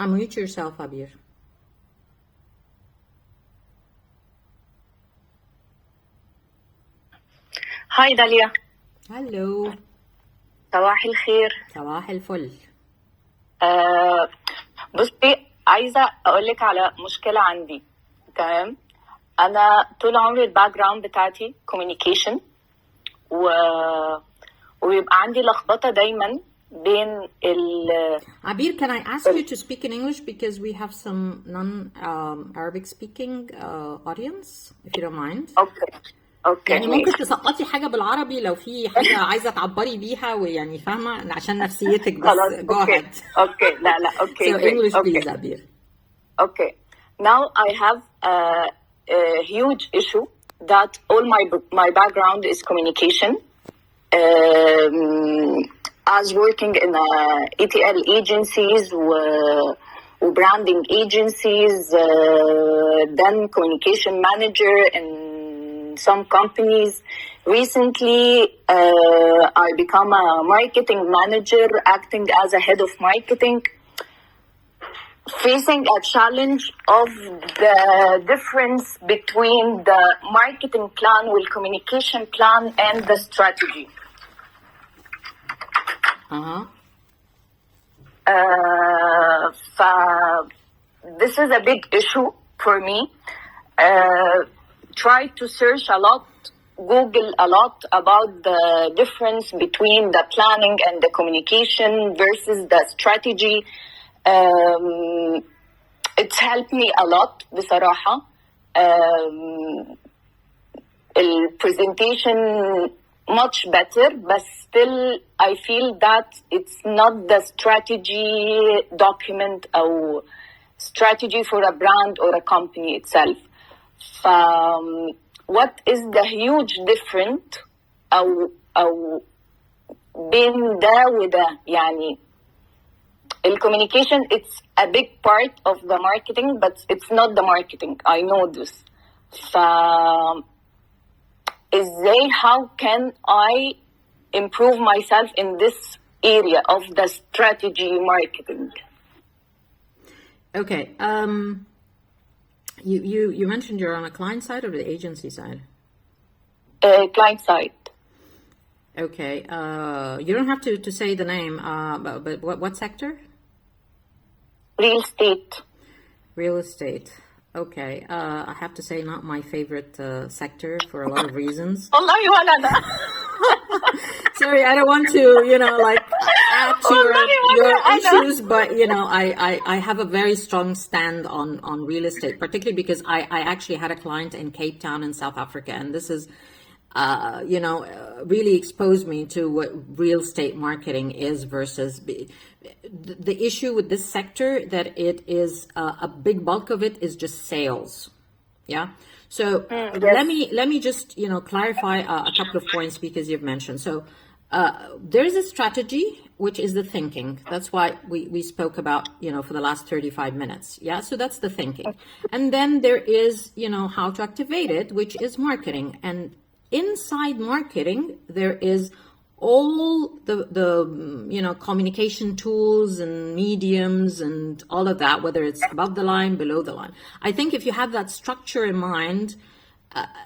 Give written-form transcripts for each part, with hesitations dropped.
Unmute yourself, Abir. هاي داليا. Hello. صباح الخير. صباح الفل. بصي، عايزة أقولك على مشكلة عندي. تمام، أنا طول عمري الباك جراوند بتاعتي communication ويبقى عندي لخبطة دايما بين Abir, can I ask you to speak in English because we have some non-Arabic speaking audience, if you don't mind. اوكي يعني ممكن تسقطي حاجة بالعربي لو في حاجة عايزة تعبري بيها ويعني فاهمة عشان نفسيتك بس. Go ahead. اوكي لا اوكي. So English please, Abir. Okay. Now I have a huge issue that all my background is communication. As working in ETL agencies branding agencies, then communication manager in some companies. Recently, I become a marketing manager, acting as a head of marketing, facing a challenge of the difference between the marketing plan with communication plan and the strategy. This is a big issue for me. Try to search a lot, Google a lot about the difference between the planning and the communication versus the strategy. It's helped me a lot بصراحة. presentation much better, but still I feel that it's not the strategy document or strategy for a brand or a company itself. What is the huge difference أو بين ده وده؟ يعني communication, it's a big part of the marketing, but it's not the marketing. I know this. How can I improve myself in this area of the strategy marketing? Okay. You mentioned you're on a client side or the agency side? Client side. Okay. You don't have to say the name, but what sector? Real estate. Real estate. Okay. I have to say not my favorite sector for a lot of reasons. Sorry, I don't want to, add to your issues, but, I have a very strong stand on real estate, particularly because I actually had a client in Cape Town in South Africa, and this is, really exposed me to what real estate marketing is versus the issue with this sector, that it is a big bulk of it is just sales. Yeah. So yes. let me just, clarify a couple of points because you've mentioned. So there's a strategy, which is the thinking. That's why we spoke about, for the last 35 minutes. Yeah. So that's the thinking. And then there is, how to activate it, which is marketing. And inside marketing, there is all the communication tools and mediums and all of that, whether it's above the line, below the line. I think if you have that structure in mind,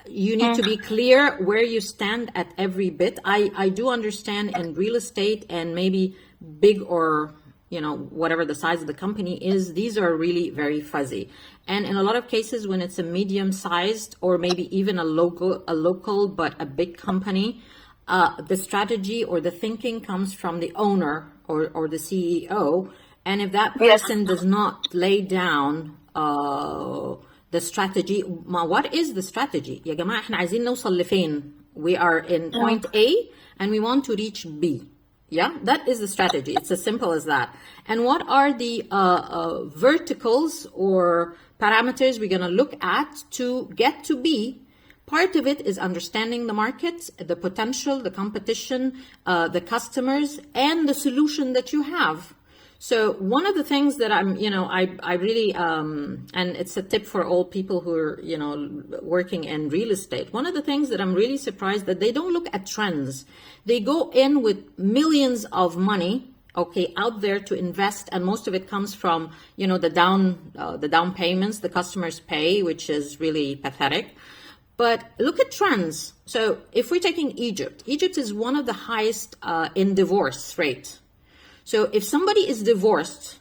you need to be clear where you stand at every bit. I do understand in real estate and maybe big or whatever the size of the company is, these are really very fuzzy. And in a lot of cases, when it's a medium-sized or maybe even a local but a big company, the strategy or the thinking comes from the owner or the CEO. And if that person does not lay down the strategy, what is the strategy? يا جماعة احنا عايزين نوصل لفين? We are in point A and we want to reach B. Yeah, that is the strategy. It's as simple as that. And what are the verticals or parameters we're going to look at to get to B? Part of it is understanding the market, the potential, the competition, the customers, and the solution that you have. So one of the things that I really, and it's a tip for all people who are, working in real estate. One of the things that I'm really surprised that they don't look at trends. They go in with millions of money okay, out there to invest, and most of it comes from, you know, the down payments the customers pay, which is really pathetic. But look at trends. So if we're taking Egypt is one of the highest in divorce rate. So if somebody is divorced,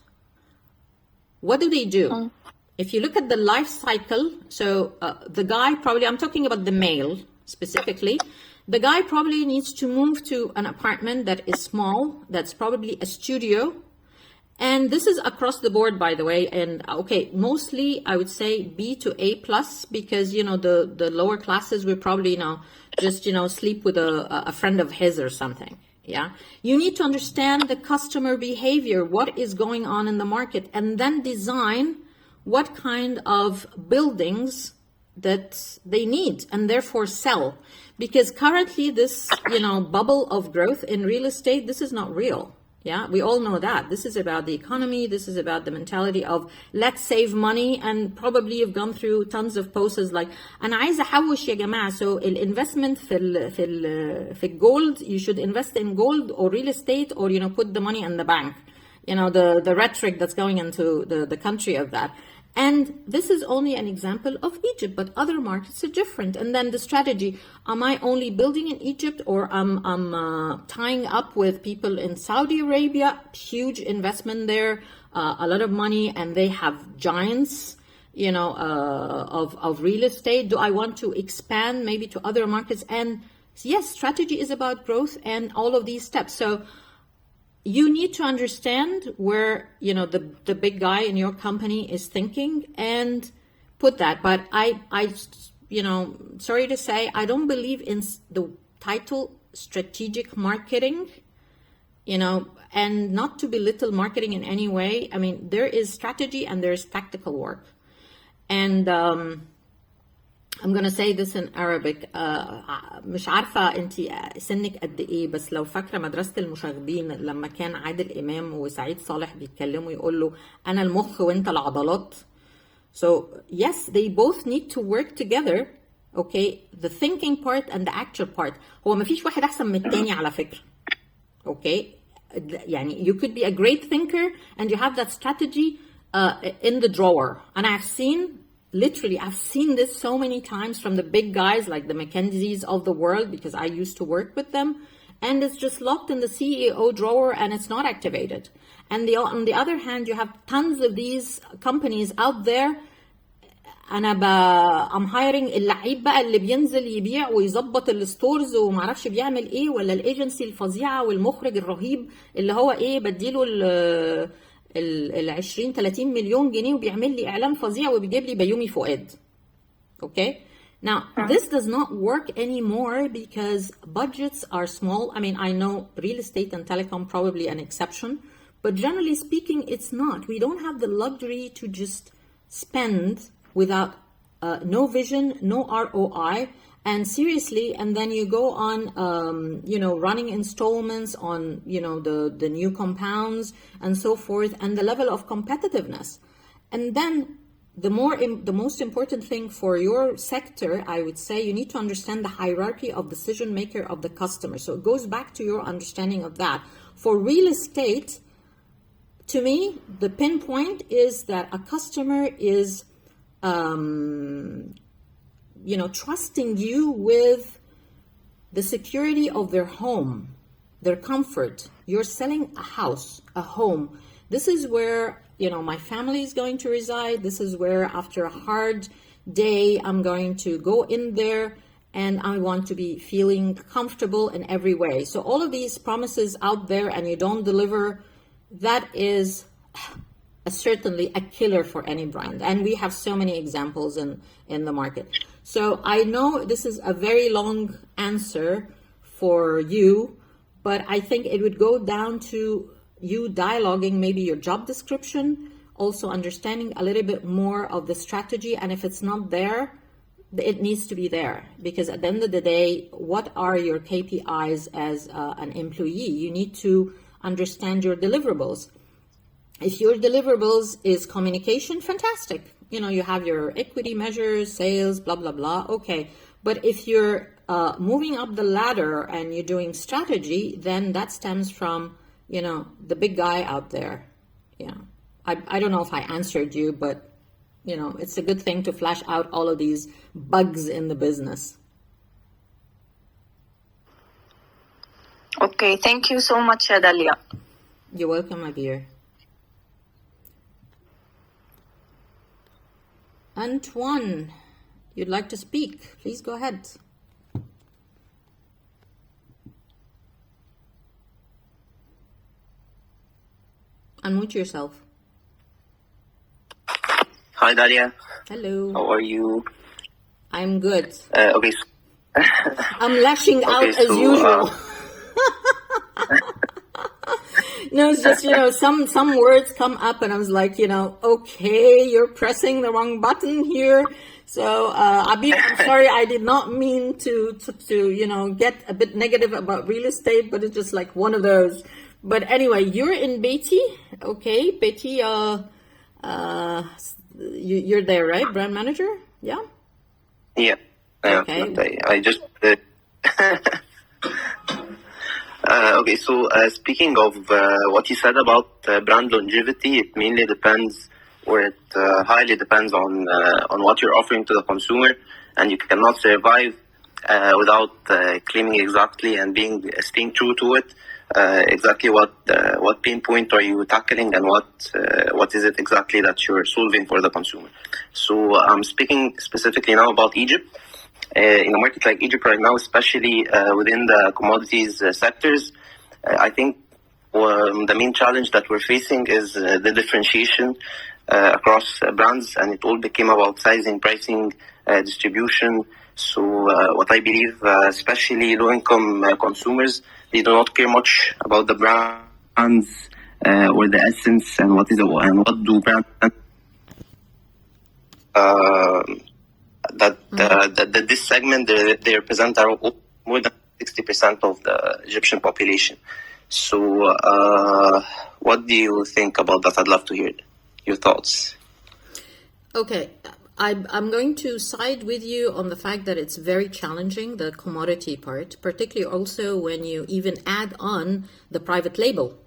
what do they do? If you look at the life cycle, so the guy probably, I'm talking about the male specifically, the guy probably needs to move to an apartment that is small, that's probably a studio. And this is across the board, by the way. And okay, mostly I would say B to A plus, because, you know, the lower classes will probably, you know, just, you know, sleep with a friend of his or something. Yeah. You need to understand the customer behavior, what is going on in the market, and then design what kind of buildings that they need and therefore sell. Because currently this, you know, bubble of growth in real estate, this is not real. Yeah, we all know that. This is about the economy. This is about the mentality of let's save money. And probably you've gone through tons of posts like أنا عايزة أحوش يا جماعة. So investment في gold, you should invest in gold or real estate, or, you know, put the money in the bank. You know, the rhetoric that's going into the country of that. And this is only an example of Egypt, but other markets are different. And then the strategy, am I only building in Egypt, or I'm tying up with people in Saudi Arabia, huge investment there, a lot of money, and they have giants, you know, of real estate. Do I want to expand maybe to other markets? And yes, strategy is about growth and all of these steps. So you need to understand where, you know, the big guy in your company is thinking and put that. But I, you know, sorry to say, I don't believe in the title strategic marketing, you know, and not to belittle marketing in any way. I mean, there is strategy and there's tactical work. And I'm gonna say this in Arabic. مش عارفة انت سنك قد ايه، بس لو فاكرة مدرسة المشاغبين لما كان عادل إمام وسعيد صالح بيتكلموا يقول له أنا المخ وانت العضلات. So yes, they both need to work together. Okay, the thinking part and the actual part. هو مفيش واحد أحسن من التاني على فكرة. Okay, يعني you could be a great thinker and you have that strategy in the drawer. And I've seen this so many times from the big guys like the McKinseys of the world, because I used to work with them, and it's just locked in the CEO drawer and it's not activated. And on the other hand, you have tons of these companies out there. I'm hiring اللعيب بقى اللي بينزل يبيع ويظبط الستورز ومعرفش بيعمل ايه، ولا الايجنسي الفظيعه والمخرج الرهيب اللي هو ايه بديله ال 20 30 مليون جنيه وبيعمل لي اعلان فظيع وبيجيب لي بيومي فؤاد. Okay, now this does not work anymore because budgets are small. I mean, I know real estate and telecom probably an exception, but generally speaking it's not. We don't have the luxury to just spend without no vision, no ROI, and seriously, and then you go on, you know, running installments on, you know, the new compounds and so forth, and the level of competitiveness. And then the most important thing for your sector, I would say, you need to understand the hierarchy of decision maker of the customer. So it goes back to your understanding of that. For real estate, to me, the pinpoint is that a customer is you know, trusting you with the security of their home, their comfort. You're selling a house, a home. This is where, you know, my family is going to reside. This is where after a hard day, I'm going to go in there and I want to be feeling comfortable in every way. So all of these promises out there and you don't deliver, that is certainly a killer for any brand. And we have so many examples in the market. So I know this is a very long answer for you, but I think it would go down to you dialoguing maybe your job description, also understanding a little bit more of the strategy. And if it's not there, it needs to be there, because at the end of the day, what are your KPIs as an employee? You need to understand your deliverables. If your deliverables is communication, fantastic. You know, you have your equity measures, sales, blah, blah, blah. Okay. But if you're moving up the ladder and you're doing strategy, then that stems from the big guy out there. I don't know if I answered you, but it's a good thing to flash out all of these bugs in the business. Okay, thank you so much, Dahlia. You're welcome, my dear. Antoine, you'd like to speak? Please go ahead. Unmute yourself. Hi, Dahlia. Hello. How are you? I'm good. Okay. I'm lashing out as usual. No, it's just, some words come up and I was like, okay, you're pressing the wrong button here. So, I'm sorry, I did not mean to get a bit negative about real estate, but it's just like one of those. But anyway, you're in Beatty. Okay, Beatty, you're there, right? Brand manager? Yeah? Yeah. Okay. I just... okay, so speaking of what you said about brand longevity, it mainly depends, or it highly depends on what you're offering to the consumer, and you cannot survive without claiming exactly and staying true to it. Exactly what pain point are you tackling, and what is it exactly that you're solving for the consumer. So I'm speaking specifically now about Egypt. In a market like Egypt right now, especially within the commodities sectors, I think the main challenge that we're facing is the differentiation across brands, and it all became about sizing, pricing, distribution. So what I believe, especially low-income consumers, they do not care much about the brands or the essence, and what do brands that this segment they represent are more than 60% of the Egyptian population. So what do you think about that? I'd love to hear your thoughts. Okay, I'm going to side with you on the fact that it's very challenging, the commodity part, particularly also when you even add on the private label.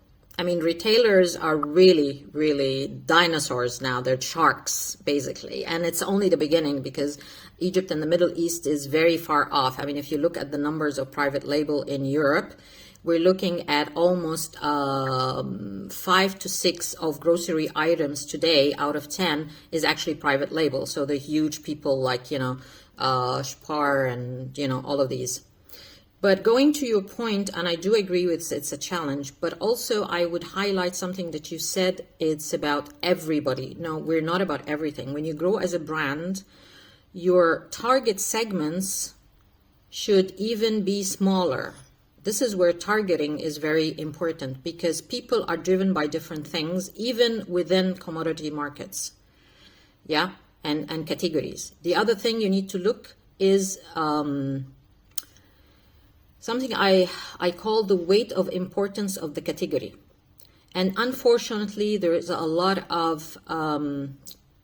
I mean, retailers are really, really dinosaurs now. They're sharks, basically. And it's only the beginning, because Egypt and the Middle East is very far off. I mean, if you look at the numbers of private label in Europe, we're looking at almost 5 to 6 of grocery items today out of 10 is actually private label. So the huge people like, Spar and, all of these. But going to your point, and I do agree with it's a challenge, but also I would highlight something that you said, it's about everybody. No, we're not about everything. When you grow as a brand, your target segments should even be smaller. This is where targeting is very important, because people are driven by different things, even within commodity markets. Yeah, and categories. The other thing you need to look is something I call the weight of importance of the category. And unfortunately, there is a lot of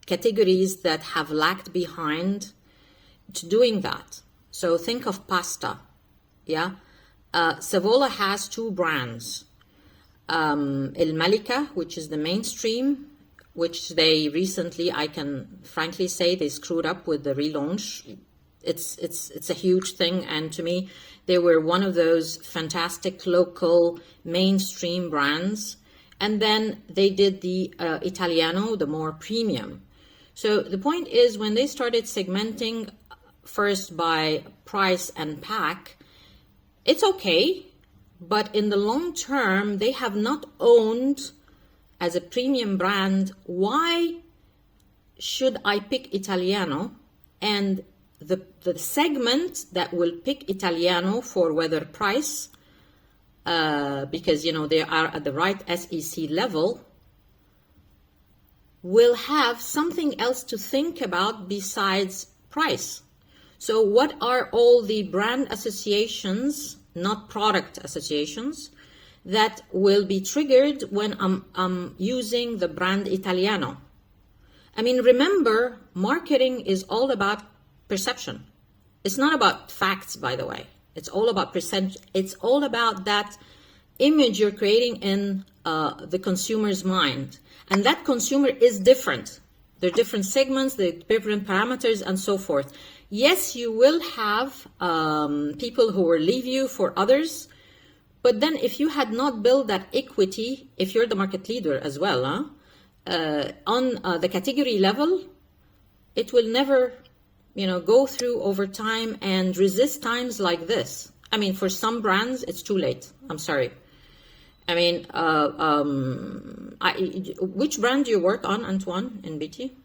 categories that have lagged behind to doing that. So think of pasta, yeah? Savola has 2 brands. El Malika, which is the mainstream, which they recently, I can frankly say, they screwed up with the relaunch. It's a huge thing, and to me, they were one of those fantastic local mainstream brands. And then they did the Italiano, the more premium. So the point is, when they started segmenting first by price and pack, it's okay, but in the long term, they have not owned as a premium brand. Why should I pick Italiano? And the segment that will pick Italiano for whether price, because they are at the right SEC level, will have something else to think about besides price. So what are all the brand associations, not product associations, that will be triggered when I'm using the brand Italiano? I mean, remember, marketing is all about perception. It's not about facts, by the way. It's all about perception. It's all about that image you're creating in the consumer's mind. And that consumer is different. There are different segments, there are different parameters, and so forth. Yes, you will have people who will leave you for others, but then if you had not built that equity, if you're the market leader as well, on the category level, it will never, go through over time and resist times like this. I mean, for some brands, it's too late. I'm sorry. I mean, which brand do you work on, Antoine, in BT?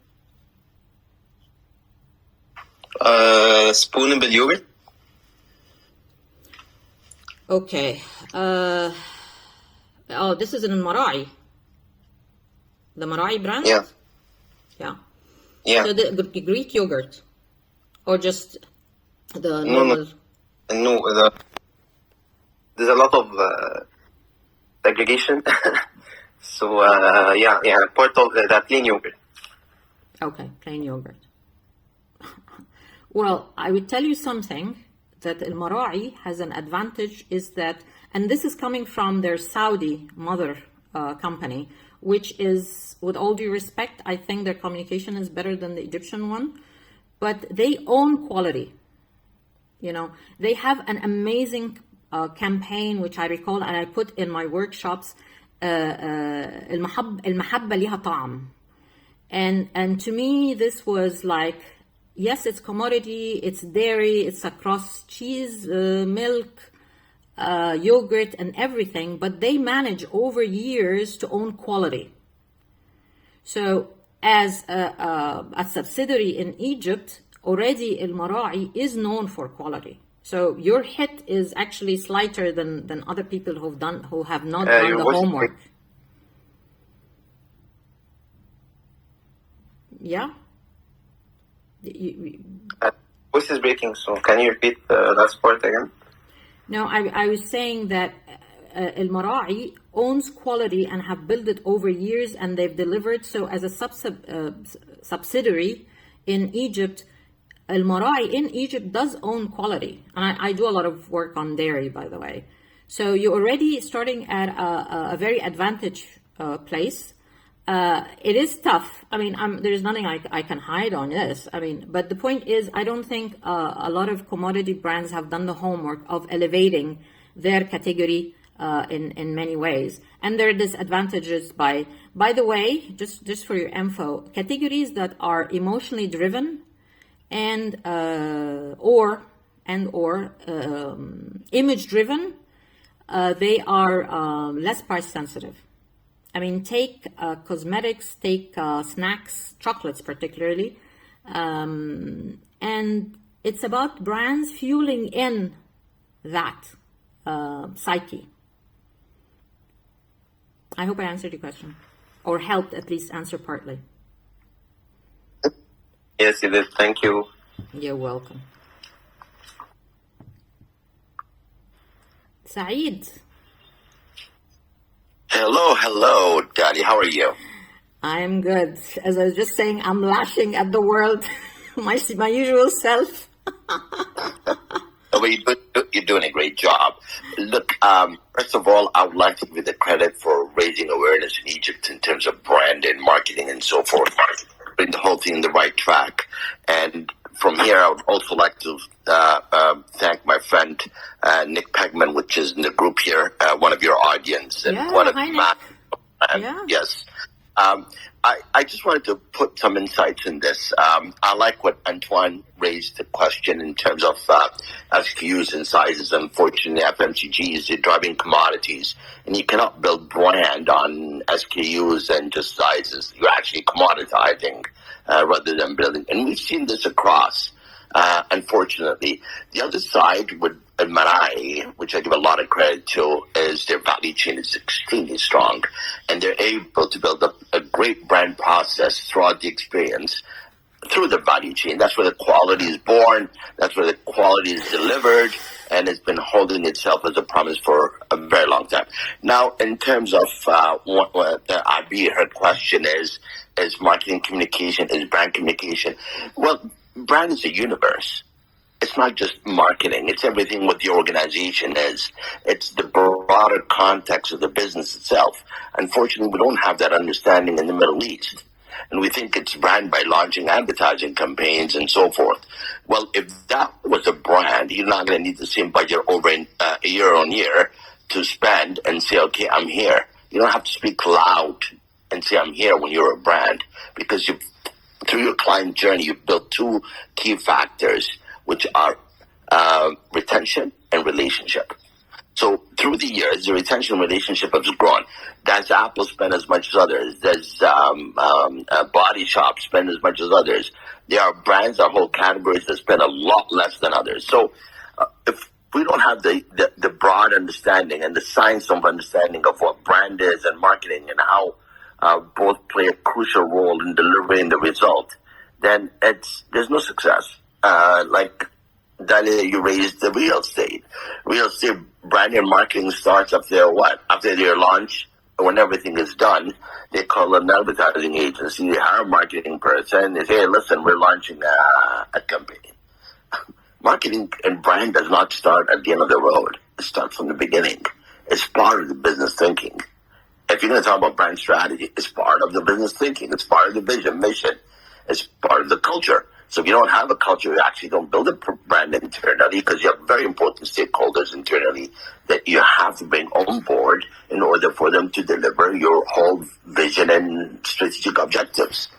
Spoonable yogurt. Okay. This is in Marai. The Marai brand? Yeah. Yeah. Yeah. So the Greek yogurt, or just the normal? No. There's a lot of segregation. So part of that plain yogurt. Okay, plain yogurt. Well, I would tell you something that Al Marai has an advantage is that, and this is coming from their Saudi mother company, which is, with all due respect, I think their communication is better than the Egyptian one, but they own quality. They have an amazing campaign, which I recall and I put in my workshops, المحبة لها طعم. And to me, this was like, yes, it's commodity, it's dairy, it's across cheese, milk, yogurt, and everything, but they manage over years to own quality. So as a subsidiary in Egypt, already Al Marai is known for quality. So your hit is actually slighter than other people who have not done the homework. Yeah. Voice is breaking, so can you repeat the last part again? No, I was saying that Al Marai owns quality and have built it over years, and they've delivered. So as a subsidiary in Egypt, Al Marai in Egypt does own quality. And I do a lot of work on dairy, by the way. So you're already starting at a very advantage place. It is tough. I mean, there's nothing I can hide on this. I mean, but the point is, I don't think a lot of commodity brands have done the homework of elevating their category in many ways. And there are disadvantages by the way, just for your info, categories that are emotionally driven and or image driven, they are less price sensitive. I mean, take cosmetics, take snacks, chocolates particularly, and it's about brands fueling in that psyche. I hope I answered your question, or helped at least answer partly. Yes, you did. Thank you. You're welcome. Saeed. Hello, Daddy. How are you? I'm good. As I was just saying, I'm laughing at the world, my usual self. You're doing a great job. Look, first of all, I would like to give you the credit for raising awareness in Egypt in terms of brand and marketing and so forth, putting the whole thing in the right track. And from here, I would also like to thank my friend Nick Pegman, which is in the group here, one of your audience and one of my. Yes. I just wanted to put some insights in this. I like what Antoine raised the question in terms of SKUs and sizes. Unfortunately, FMCGs are driving commodities, and you cannot build brand on SKUs and just sizes. You're actually commoditizing rather than building. And we've seen this across, unfortunately. The other side with Marai, which I give a lot of credit to, is their value chain is extremely strong, and they're able to build up a great brand process throughout the experience through the value chain. That's where the quality is born. That's where the quality is delivered, and it's been holding itself as a promise for a very long time. Now, in terms of what her question is marketing communication, is brand communication. Well, brand is a universe. it's not just marketing. It's everything what the organization is. It's the broader context of the business itself. Unfortunately, we don't have that understanding in the Middle East. And we think it's brand by launching advertising campaigns and so forth. Well, if that was a brand, you're not going to need the same budget over year on year to spend and say, okay, I'm here. You don't have to speak loud and say, I'm here when you're a brand, because through your client journey, you've built two key factors, which are retention and relationship. So through the years, the retention relationship has grown. Does Apple spend as much as others? Does Body Shop spend as much as others? There are brands, or whole categories that spend a lot less than others. So if we don't have the broad understanding and the science of understanding of what brand is and marketing and how both play a crucial role in delivering the result, then there's no success. Like Dahlia, you raised the real estate. Real estate brand and marketing starts after what? After their launch, when everything is done, they call an advertising agency, they hire a marketing person, they say, hey, listen, we're launching a campaign. Marketing and brand does not start at the end of the road. It starts from the beginning. It's part of the business thinking. If you're going to talk about brand strategy, it's part of the business thinking. It's part of the vision, mission. It's part of the culture. So if you don't have a culture, you actually don't build a brand internally, because you have very important stakeholders internally that you have to bring on board in order for them to deliver your whole vision and strategic objectives.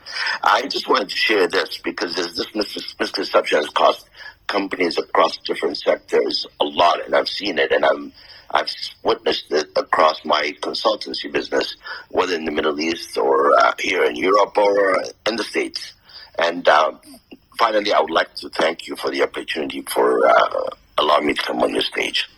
I just wanted to share this because there's this misconception has cost companies across different sectors a lot, and I've seen it, and I've witnessed it across my consultancy business, whether in the Middle East or here in Europe or in the States. And finally, I would like to thank you for the opportunity for allowing me to come on your stage.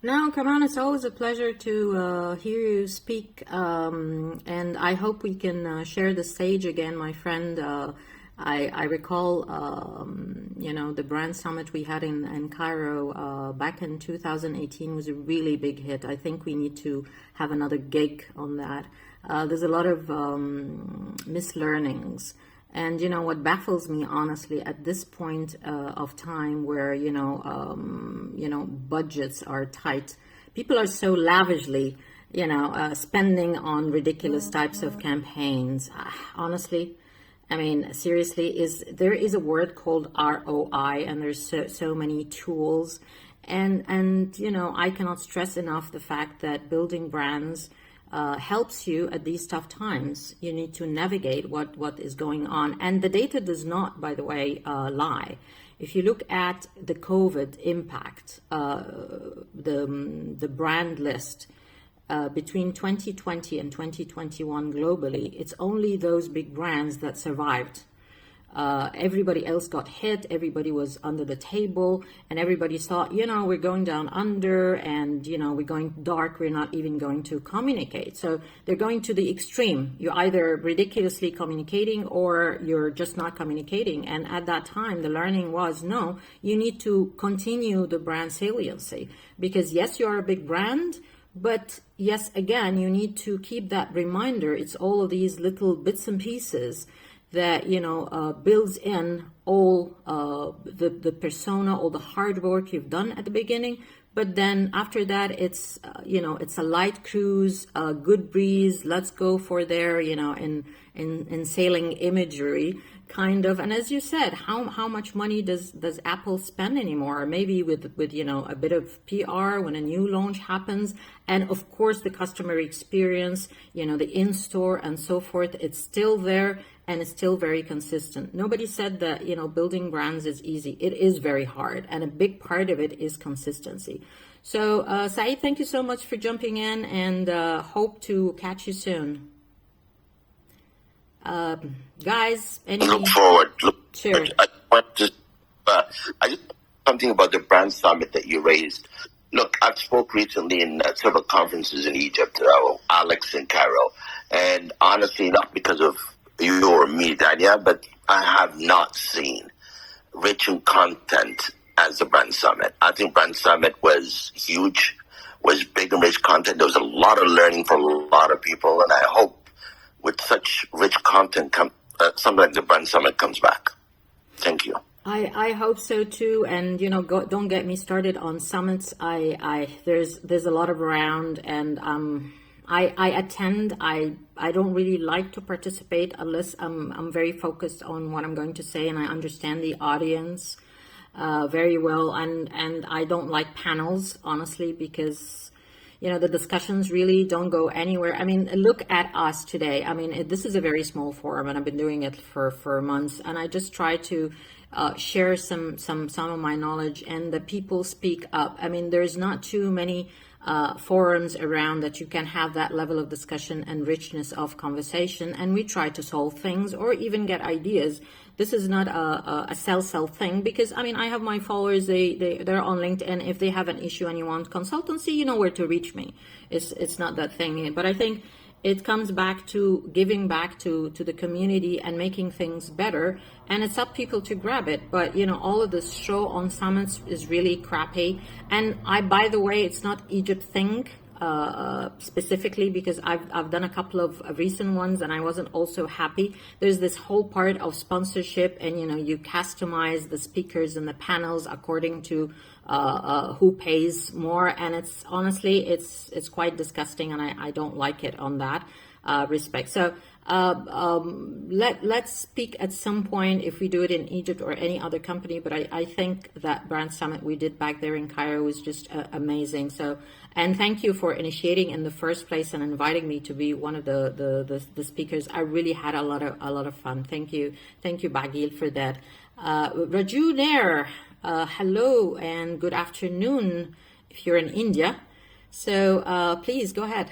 No, come on, it's always a pleasure to hear you speak, and I hope we can share the stage again, my friend. I recall, the brand summit we had in Cairo back in 2018 was a really big hit. I think we need to have another gig on that. There's a lot of mislearnings. And, what baffles me, honestly, at this point of time where, budgets are tight, people are so lavishly, spending on ridiculous types of campaigns. Honestly, I mean, seriously, there is a word called ROI, and there's so many tools. And I cannot stress enough the fact that building brands helps you at these tough times. You need to navigate what is going on. And the data does not, by the way, lie. If you look at the COVID impact, the brand list, between 2020 and 2021 globally, it's only those big brands that survived. Everybody else got hit, everybody was under the table, and everybody thought, we're going down under, and, we're going dark, we're not even going to communicate. So they're going to the extreme. You're either ridiculously communicating or you're just not communicating. And at that time, the learning was, no, you need to continue the brand saliency, because yes, you are a big brand, but yes, again, you need to keep that reminder. It's all of these little bits and pieces that, builds in all the persona, all the hard work you've done at the beginning. But then after that, it's, it's a light cruise, a good breeze. Let's go for there, in sailing imagery, kind of. And as you said, how much money does Apple spend anymore? Maybe with a bit of PR when a new launch happens, and of course the customer experience, the in-store and so forth. It's still there, and it's still very consistent. Nobody said that building brands is easy. It is very hard, and a big part of it is consistency. So Saeed, thank you so much for jumping in, and hope to catch you soon. Guys, Look forward. Sure. I want to something about the brand summit that you raised. Look, I've spoke recently in several conferences in Egypt, Alex in Cairo, and honestly, not because of you or me, Dahlia, but I have not seen rich in content as the brand summit. I think brand summit was huge, was big and rich content. There was a lot of learning from a lot of people, and I hope with such rich content, something like the brand summit comes back. Thank you. I hope so too. And don't get me started on summits. There's a lot of around, and I attend. I don't really like to participate unless I'm very focused on what I'm going to say and I understand the audience very well. And I don't like panels, honestly, because the discussions really don't go anywhere. I mean, look at us today. I mean, this is a very small forum, and I've been doing it for months, and I just try to share some of my knowledge, and the people speak up. I mean, there's not too many forums around that you can have that level of discussion and richness of conversation, and we try to solve things or even get ideas. This is not a sell thing, because I mean, I have my followers, they're on LinkedIn. If they have an issue and you want consultancy, you know where to reach me. It's not that thing. But I think it comes back to giving back to the community and making things better, and it's up people to grab it. But all of this show on summits is really crappy. And by the way, it's not Egypt thing specifically, because I've done a couple of recent ones and I wasn't also happy. There's this whole part of sponsorship, and you customize the speakers and the panels according to who pays more, and it's honestly it's quite disgusting, and I don't like it on that respect. So let's speak at some point if we do it in Egypt or any other company. But I think that brand summit we did back there in Cairo was just amazing. So, and thank you for initiating in the first place and inviting me to be one of the speakers. I really had a lot of fun. Thank you, Baaghil, for that. Raju Nair, hello and good afternoon if you're in India. So please go ahead.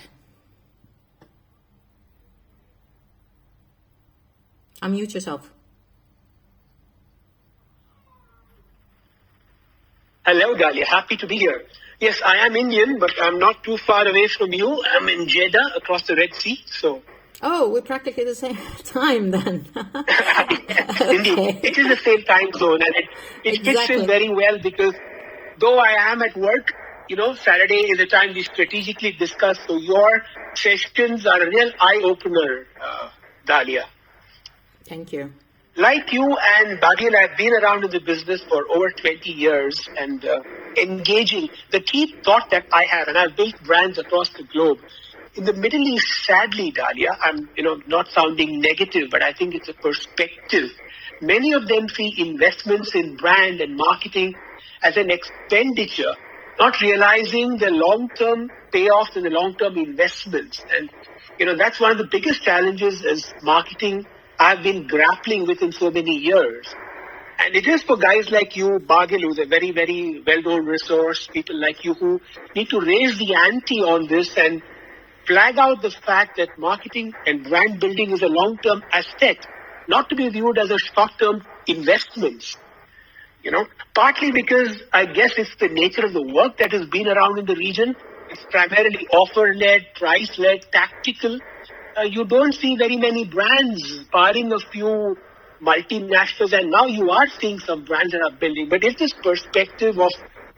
Unmute yourself. Hello, Dahlia. Happy to be here. Yes, I am Indian, but I'm not too far away from you. I'm in Jeddah, across the Red Sea. So. Oh, we're practically the same time then. Yes, indeed. It is the same time zone, and it fits in very well, because though I am at work, Saturday is a time we strategically discuss. So your sessions are a real eye-opener, Dahlia. Thank you. Like you and Baaghil, I've been around in the business for over 20 years and engaging. The key thought that I have, and I've built brands across the globe. In the Middle East, sadly, Dahlia, I'm not sounding negative, but I think it's a perspective. Many of them see investments in brand and marketing as an expenditure, not realizing the long-term payoffs and the long-term investments. And, that's one of the biggest challenges as marketing I've been grappling with in so many years. And it is for guys like you, Baaghil, who's a very, very well-known resource, people like you who need to raise the ante on this and flag out the fact that marketing and brand building is a long-term asset, not to be viewed as a short-term investments. Partly because I guess it's the nature of the work that has been around in the region. It's primarily offer-led, price-led, tactical. You don't see very many brands, barring a few multinationals, and now you are seeing some brands that are building. But if this perspective of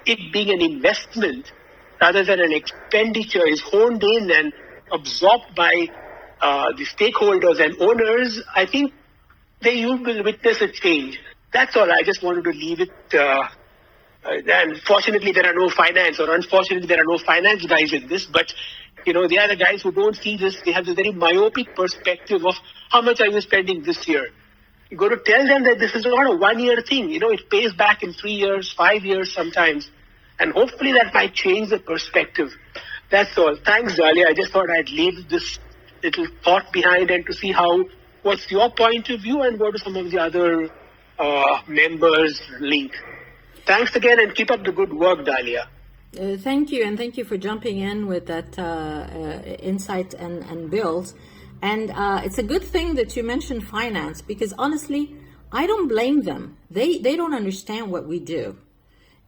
it being an investment rather than an expenditure is honed in and absorbed by the stakeholders and owners, I think you will witness a change. That's all. I just wanted to leave it. And fortunately, there are no finance, or unfortunately, there are no finance guys in this, but they are the guys who don't see this. They have this very myopic perspective of how much are you spending this year. You got to tell them that this is not a one-year thing. It pays back in 3 years, 5 years sometimes. And hopefully that might change the perspective. That's all. Thanks, Dahlia. I just thought I'd leave this little thought behind and to see what's your point of view and what do some of the other members link. Thanks again, and keep up the good work, Dahlia. Thank you, and thank you for jumping in with that insight and build. And it's a good thing that you mentioned finance, because honestly, I don't blame them. They don't understand what we do.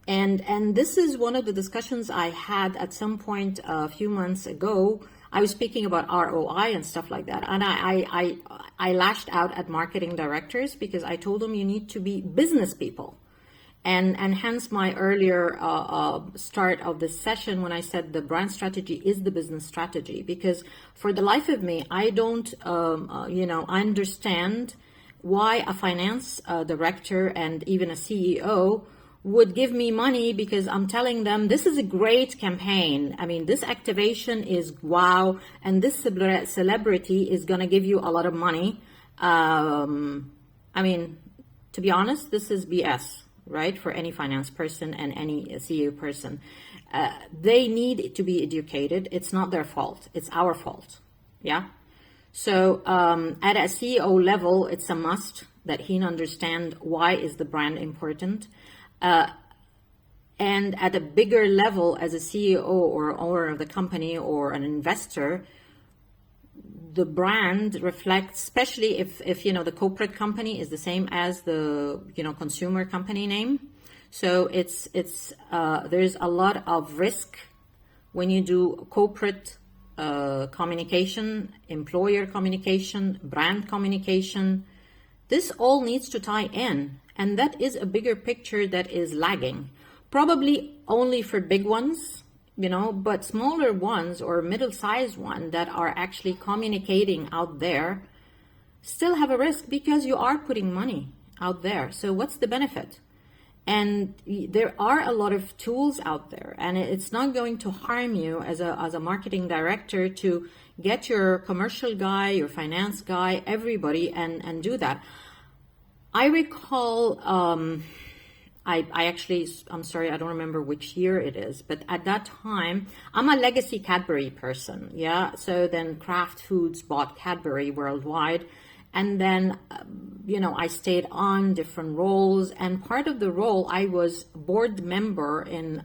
And this is one of the discussions I had at some point a few months ago. I was speaking about ROI and stuff like that. And I lashed out at marketing directors because I told them you need to be business people. And hence my earlier start of this session when I said the brand strategy is the business strategy, because for the life of me, I don't, I understand why a finance director and even a CEO would give me money because I'm telling them this is a great campaign. I mean, this activation is wow, and this celebrity is going to give you a lot of money. I mean, to be honest, this is BS, right? For any finance person and any CEO person. They need to be educated. It's not their fault. It's our fault. Yeah. So at a CEO level, it's a must that he understand why is the brand important. And at a bigger level as a CEO or owner of the company or an investor, the brand reflects, especially if you know the corporate company is the same as the consumer company name. So it's there's a lot of risk when you do corporate communication, employer communication, brand communication. This all needs to tie in, and that is a bigger picture that is lagging. Probably only for big ones, but smaller ones or middle-sized ones that are actually communicating out there still have a risk because you are putting money out there. So what's the benefit? And there are a lot of tools out there, and it's not going to harm you as a marketing director to get your commercial guy, your finance guy, everybody, and do that. I recall, I'm sorry, I don't remember which year it is, but at that time, I'm a legacy Cadbury person, yeah? So then Kraft Foods bought Cadbury worldwide, and then, I stayed on different roles, and part of the role, I was board member in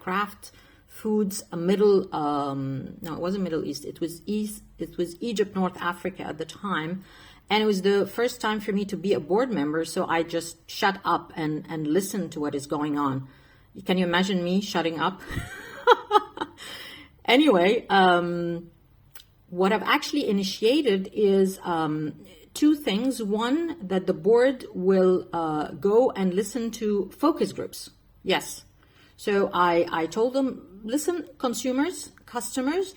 Kraft Foods no, it wasn't Middle East, it was Egypt, North Africa at the time. And it was the first time for me to be a board member, so I just shut up and listened to what is going on. Can you imagine me shutting up? Anyway, what I've actually initiated is two things. One, that the board will go and listen to focus groups. Yes. So I told them, listen, consumers, customers,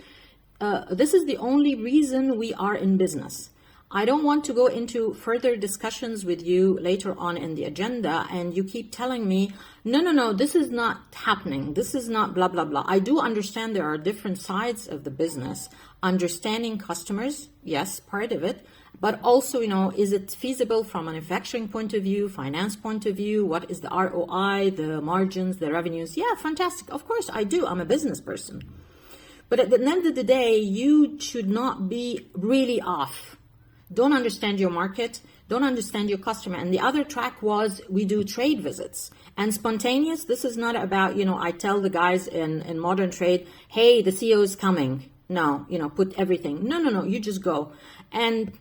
this is the only reason we are in business. I don't want to go into further discussions with you later on in the agenda and you keep telling me, no, this is not happening. This is not blah, blah, blah. I do understand there are different sides of the business. Understanding customers, yes, part of it. But also, is it feasible from a manufacturing point of view, finance point of view? What is the ROI, the margins, the revenues? Yeah, fantastic. Of course I do. I'm a business person. But at the end of the day, you should not be really off. Don't understand your market, don't understand your customer. And the other track was we do trade visits. And spontaneous, this is not about, I tell the guys in modern trade, hey, the CEO is coming. No, put everything. No, you just go. And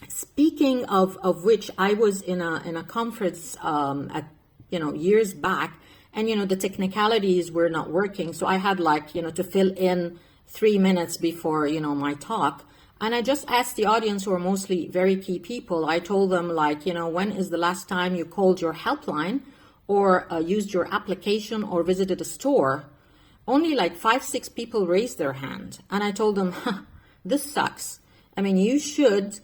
speaking of which, I was in a conference at years back, and the technicalities were not working. So I had to fill in 3 minutes before my talk. And I just asked the audience, who are mostly very key people, I told them when is the last time you called your helpline or used your application or visited a store? Only 5-6 people raised their hand. And I told them, this sucks. I mean, you should,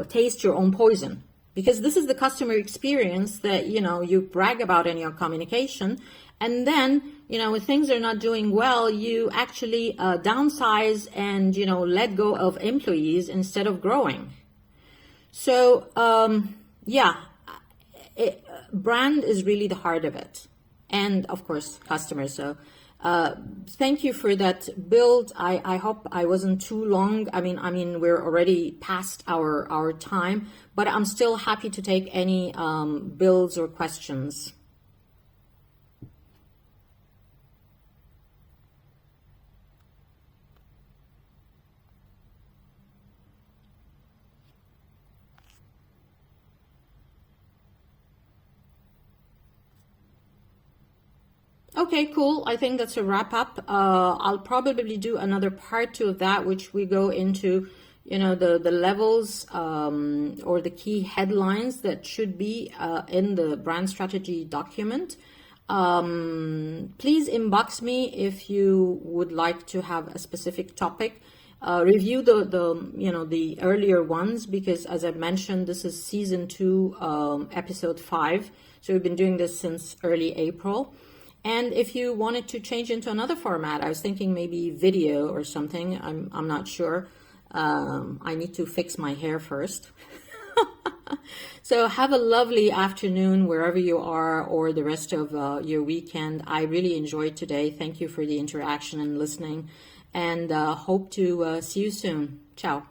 taste your own poison. Because this is the customer experience that, you brag about in your communication. And then, when things are not doing well, you actually downsize and, let go of employees instead of growing. So, brand is really the heart of it. And, of course, customers. So, thank you for that build. I hope I wasn't too long. I mean, we're already past our time, but I'm still happy to take any builds or questions. Okay, cool. I think that's a wrap up. I'll probably do another part 2 of that, which we go into, the levels or the key headlines that should be in the brand strategy document. Please inbox me if you would like to have a specific topic. Review the earlier ones, because as I've mentioned, this is season 2, episode 5. So we've been doing this since early April. And if you wanted to change into another format, I was thinking maybe video or something. I'm not sure. I need to fix my hair first. So have a lovely afternoon wherever you are, or the rest of your weekend. I really enjoyed today. Thank you for the interaction and listening, and hope to see you soon. Ciao.